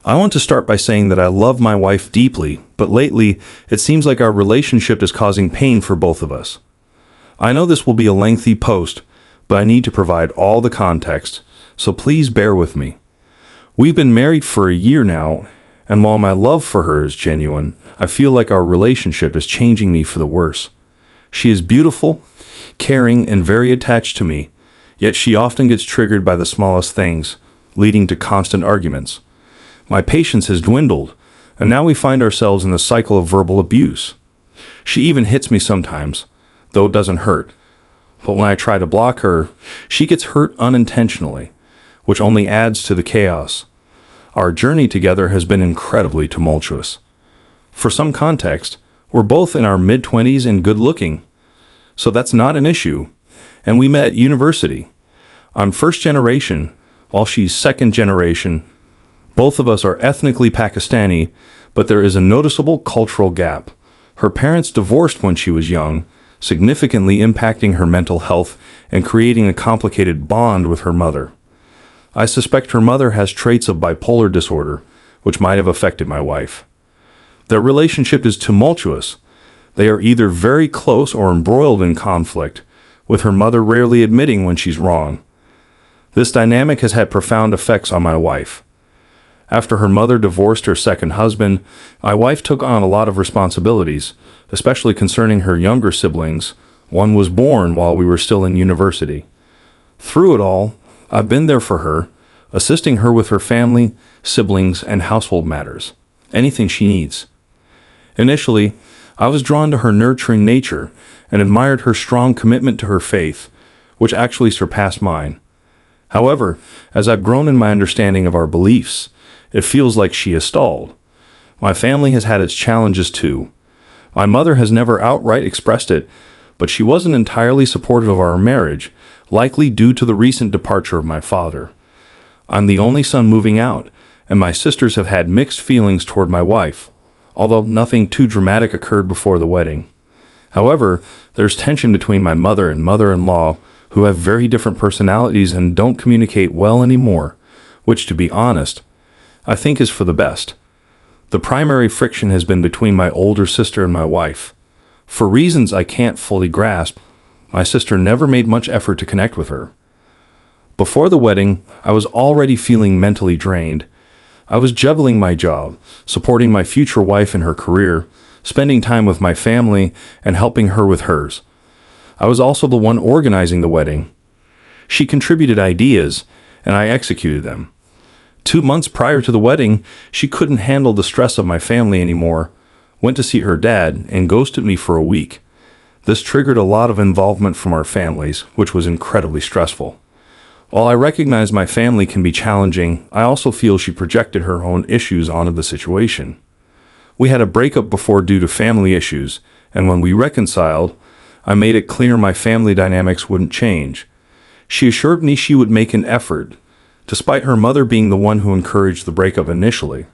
I want to start by saying that I love my wife deeply, but lately, it seems like our relationship is causing pain for both of us. I know this will be a lengthy post, but I need to provide all the context, so please bear with me. We've been married for a year now, and while my love for her is genuine, I feel like our relationship is changing me for the worse. She is beautiful, caring, and very attached to me, yet she often gets triggered by the smallest things, leading to constant arguments. My patience has dwindled, and now we find ourselves in the cycle of verbal abuse. She even hits me sometimes, though it doesn't hurt. But when I try to block her, she gets hurt unintentionally, which only adds to the chaos. Our journey together has been incredibly tumultuous. For some context, we're both in our mid-20s and good-looking, so that's not an issue, and we met at university. I'm first generation, while she's second generation. Both of us are ethnically Pakistani, but there is a noticeable cultural gap. Her parents divorced when she was young, significantly impacting her mental health and creating a complicated bond with her mother. I suspect her mother has traits of bipolar disorder, which might have affected my wife. Their relationship is tumultuous. They are either very close or embroiled in conflict, with her mother rarely admitting when she's wrong. This dynamic has had profound effects on my wife. After her mother divorced her second husband, my wife took on a lot of responsibilities, especially concerning her younger siblings. One was born while we were still in university. Through it all, I've been there for her, assisting her with her family, siblings, and household matters, anything she needs. Initially, I was drawn to her nurturing nature and admired her strong commitment to her faith, which actually surpassed mine. However, as I've grown in my understanding of our beliefs, it feels like she has stalled. My family has had its challenges too. My mother has never outright expressed it, but she wasn't entirely supportive of our marriage, likely due to the recent departure of my father. I'm the only son moving out, and my sisters have had mixed feelings toward my wife, although nothing too dramatic occurred before the wedding. However, there's tension between my mother and mother-in-law, who have very different personalities and don't communicate well anymore, which, to be honest, I think is for the best. The primary friction has been between my older sister and my wife. For reasons I can't fully grasp, my sister never made much effort to connect with her. Before the wedding, I was already feeling mentally drained. I was juggling my job, supporting my future wife in her career, spending time with my family, and helping her with hers. I was also the one organizing the wedding. She contributed ideas, and I executed them. 2 months prior to the wedding, she couldn't handle the stress of my family anymore, went to see her dad, and ghosted me for a week. This triggered a lot of involvement from our families, which was incredibly stressful. While I recognize my family can be challenging, I also feel she projected her own issues onto the situation. We had a breakup before due to family issues, and when we reconciled, I made it clear my family dynamics wouldn't change. She assured me she would make an effort, despite her mother being the one who encouraged the breakup initially.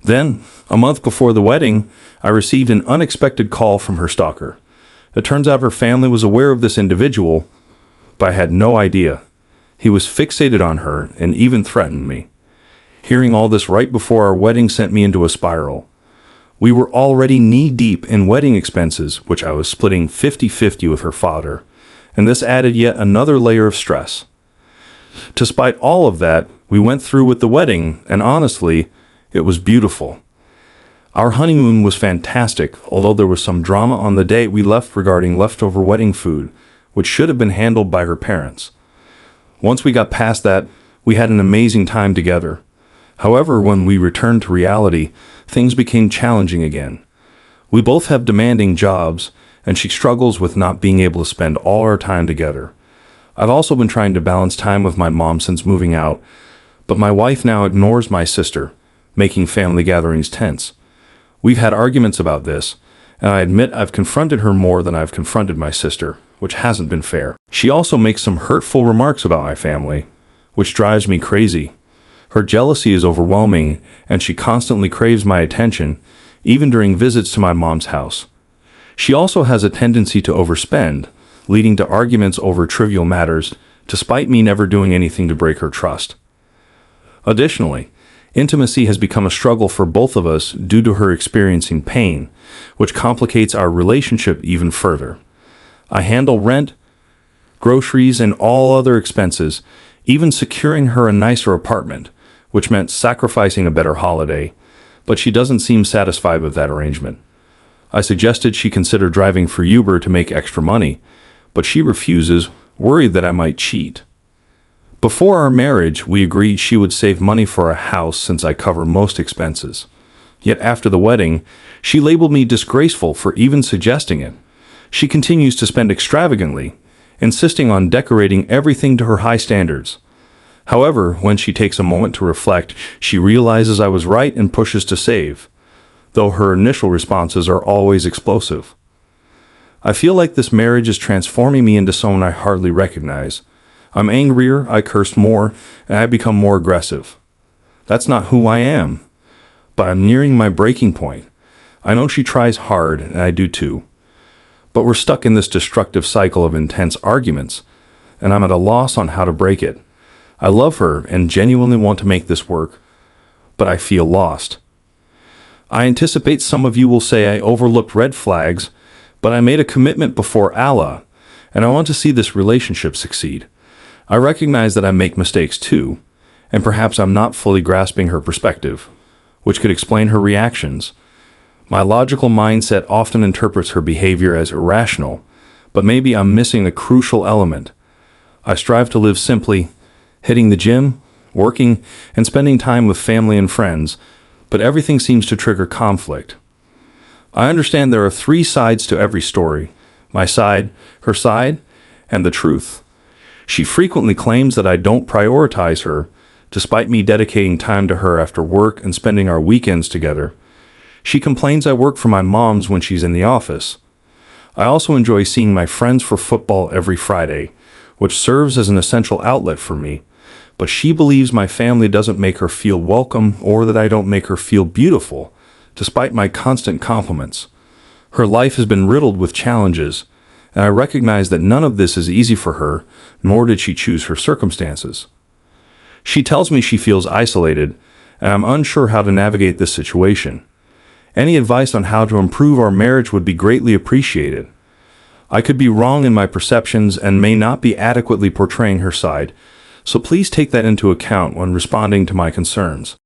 Then, a month before the wedding, I received an unexpected call from her stalker. It turns out her family was aware of this individual, but I had no idea. He was fixated on her and even threatened me. Hearing all this right before our wedding sent me into a spiral. We were already knee-deep in wedding expenses, which I was splitting 50-50 with her father, and this added yet another layer of stress. Despite all of that, we went through with the wedding, and honestly, it was beautiful. Our honeymoon was fantastic, although there was some drama on the day we left regarding leftover wedding food, which should have been handled by her parents. Once we got past that, we had an amazing time together. However, when we returned to reality, things became challenging again. We both have demanding jobs, and she struggles with not being able to spend all our time together. I've also been trying to balance time with my mom since moving out, but my wife now ignores my sister, making family gatherings tense. We've had arguments about this, and I admit I've confronted her more than I've confronted my sister, which hasn't been fair. She also makes some hurtful remarks about my family, which drives me crazy. Her jealousy is overwhelming, and she constantly craves my attention, even during visits to my mom's house. She also has a tendency to overspend, leading to arguments over trivial matters, despite me never doing anything to break her trust. Additionally, Intimacy has become a struggle for both of us due to her experiencing pain, which complicates our relationship even further. I handle rent, groceries, and all other expenses, even securing her a nicer apartment, which meant sacrificing a better holiday, but she doesn't seem satisfied with that arrangement. I suggested she consider driving for Uber to make extra money, but she refuses, worried that I might cheat. Before our marriage, we agreed she would save money for a house since I cover most expenses. Yet after the wedding, she labeled me disgraceful for even suggesting it. She continues to spend extravagantly, insisting on decorating everything to her high standards. However, when she takes a moment to reflect, she realizes I was right and pushes to save, though her initial responses are always explosive. I feel like this marriage is transforming me into someone I hardly recognize. I'm angrier, I curse more, and I become more aggressive. That's not who I am, but I'm nearing my breaking point. I know she tries hard, and I do too. But we're stuck in this destructive cycle of intense arguments, and I'm at a loss on how to break it. I love her and genuinely want to make this work, but I feel lost. I anticipate some of you will say I overlooked red flags, but I made a commitment before Allah, and I want to see this relationship succeed. I recognize that I make mistakes too, and perhaps I'm not fully grasping her perspective, which could explain her reactions. My logical mindset often interprets her behavior as irrational, but maybe I'm missing a crucial element. I strive to live simply, hitting the gym, working, and spending time with family and friends, but everything seems to trigger conflict. I understand there are three sides to every story: my side, her side, and the truth. She frequently claims that I don't prioritize her, despite me dedicating time to her after work and spending our weekends together. She complains I work for my mom's when she's in the office. I also enjoy seeing my friends for football every Friday, which serves as an essential outlet for me, but she believes my family doesn't make her feel welcome or that I don't make her feel beautiful, despite my constant compliments. Her life has been riddled with challenges, and I recognize that none of this is easy for her, nor did she choose her circumstances. She tells me she feels isolated, and I'm unsure how to navigate this situation. Any advice on how to improve our marriage would be greatly appreciated. I could be wrong in my perceptions and may not be adequately portraying her side, so please take that into account when responding to my concerns.